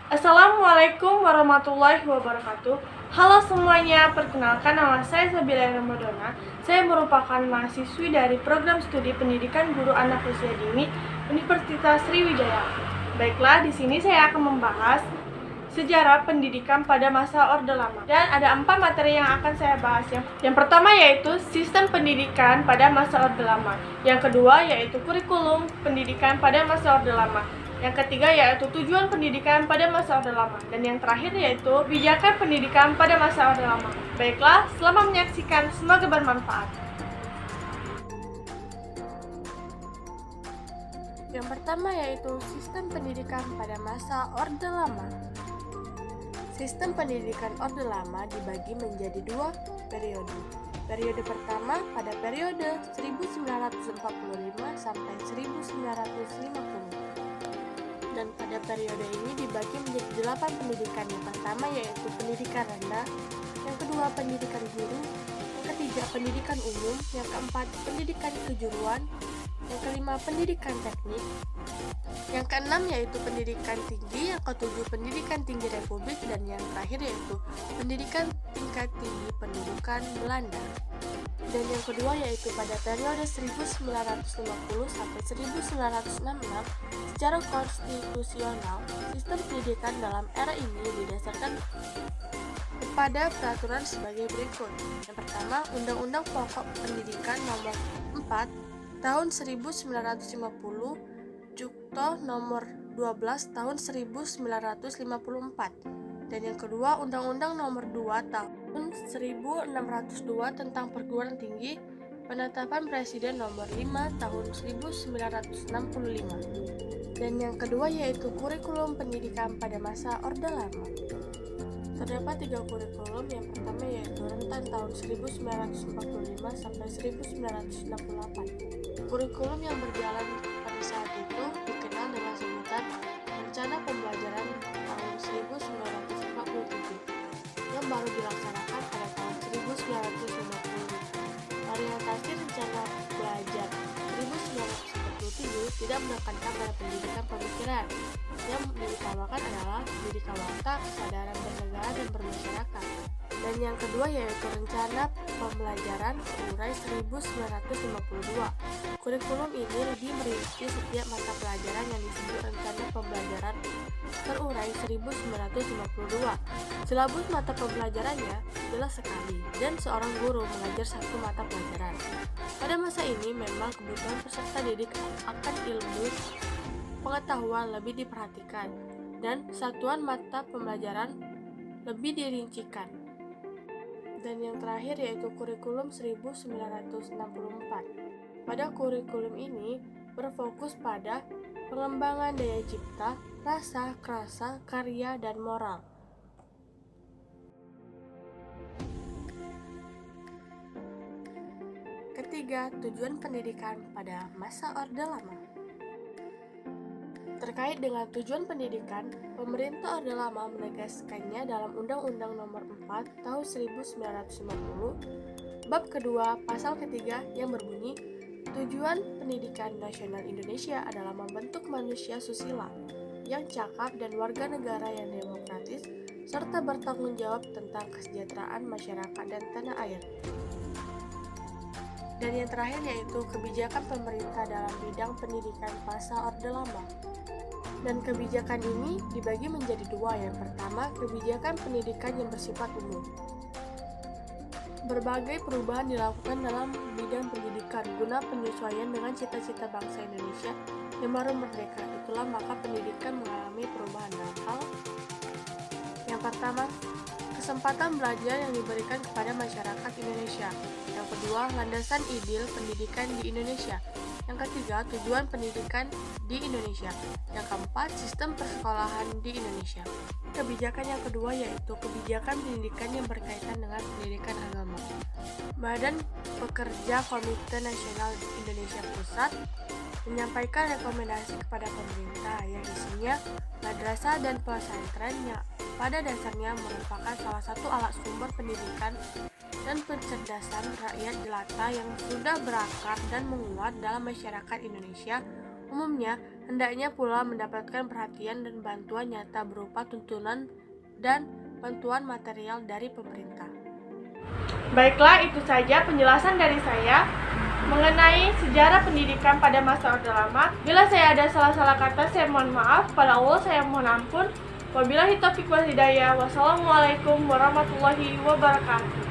Assalamualaikum warahmatullahi wabarakatuh. Halo semuanya, perkenalkan nama saya Sabila Ramadana. Saya merupakan mahasiswi dari program studi pendidikan guru anak usia dini Universitas Sriwijaya. Baiklah, di sini saya akan membahas sejarah pendidikan pada masa Orde Lama. Dan ada 4 materi yang akan saya bahas. Yang pertama yaitu sistem pendidikan pada masa Orde Lama. Yang kedua yaitu kurikulum pendidikan pada masa Orde Lama. Yang ketiga yaitu tujuan pendidikan pada masa Orde Lama. Dan yang terakhir yaitu kebijakan pendidikan pada masa Orde Lama. Baiklah, selamat menyaksikan, semoga bermanfaat. Yang pertama yaitu sistem pendidikan pada masa Orde Lama. Sistem pendidikan Orde Lama dibagi menjadi 2 periode. Periode pertama pada periode 1945 sampai 1950. Dan pada periode ini dibagi menjadi 8 pendidikan. Yang pertama yaitu pendidikan rendah, yang kedua pendidikan guru, yang ketiga pendidikan umum, yang keempat pendidikan kejuruan, yang kelima pendidikan teknik, yang keenam yaitu pendidikan tinggi, yang ketujuh pendidikan tinggi Republik, dan yang terakhir yaitu pendidikan tingkat tinggi pendudukan Belanda. Dan yang kedua yaitu pada periode 1950 sampai 1966 secara konstitusional, sistem pendidikan dalam era ini didasarkan pada peraturan sebagai berikut. Yang pertama, Undang-Undang Pokok Pendidikan Nomor 4 Tahun 1950, Jukto Nomor 12 Tahun 1954. Dan yang kedua, Undang-Undang Nomor 2 Tahun 1602 tentang Perguruan Tinggi, Penetapan Presiden Nomor 5 Tahun 1965. Dan yang kedua yaitu kurikulum pendidikan pada masa Orde Lama. Terdapat 3 kurikulum. Yang pertama yaitu rentan tahun 1945 sampai 1968. Kurikulum yang berjalan pada saat itu dikenal dengan sebutan Rencana Pembelajaran tahun 1947 yang baru dilaksanakan pada tahun 1950. Orientasi rencana belajar 1947 tidak menekankan pada pendidikan pemikiran. Yang diutamakan adalah pendidikan watak, kesadaran bernegara dan bermasyarakat. Dan yang kedua yaitu Rencana Pembelajaran Terurai 1952. Kurikulum ini lebih merinci setiap mata pelajaran yang disebut Rencana Pembelajaran Terurai 1952. Silabus mata pembelajarannya jelas sekali, dan seorang guru mengajar satu mata pelajaran. Pada masa ini memang kebutuhan peserta didik akan ilmu pengetahuan lebih diperhatikan, dan satuan mata pembelajaran lebih dirincikan. Dan yang terakhir yaitu kurikulum 1964. Pada kurikulum ini berfokus pada pengembangan daya cipta, rasa, krasa, karya, dan moral. Ketiga, tujuan pendidikan pada masa Orde Lama. Terkait dengan tujuan pendidikan, pemerintah Orde Lama menegaskannya dalam Undang-Undang Nomor 4 Tahun 1950, bab kedua, pasal ketiga yang berbunyi, tujuan pendidikan nasional Indonesia adalah membentuk manusia susila, yang cakap dan warga negara yang demokratis, serta bertanggung jawab tentang kesejahteraan masyarakat dan tanah air. Dan yang terakhir yaitu kebijakan pemerintah dalam bidang pendidikan masa Orde Lama. Dan kebijakan ini dibagi menjadi 2. Yang pertama, kebijakan pendidikan yang bersifat umum. Berbagai perubahan dilakukan dalam bidang pendidikan guna penyesuaian dengan cita-cita bangsa Indonesia yang baru merdeka. Itulah maka pendidikan mengalami perubahan dalam hal yang pertama, kesempatan belajar yang diberikan kepada masyarakat Indonesia. Yang kedua, landasan ideal pendidikan di Indonesia. Yang ketiga, tujuan pendidikan di Indonesia. Yang keempat, sistem persekolahan di Indonesia. Kebijakan yang kedua yaitu kebijakan pendidikan yang berkaitan dengan pendidikan agama. Badan Pekerja Komite Nasional Indonesia Pusat menyampaikan rekomendasi kepada pemerintah yang isinya madrasah dan pesantren yang pada dasarnya merupakan salah satu alat sumber pendidikan dan pencerdasan rakyat jelata yang sudah berakar dan menguat dalam masyarakat Indonesia. Umumnya, hendaknya pula mendapatkan perhatian dan bantuan nyata berupa tuntunan dan bantuan material dari pemerintah. Baiklah, itu saja penjelasan dari saya mengenai sejarah pendidikan pada masa Orde Lama. Bila saya ada salah-salah kata, saya mohon maaf. Pada Allah, saya mohon ampun. Wabillahi taufiq wal hidayah. Wassalamualaikum warahmatullahi wabarakatuh.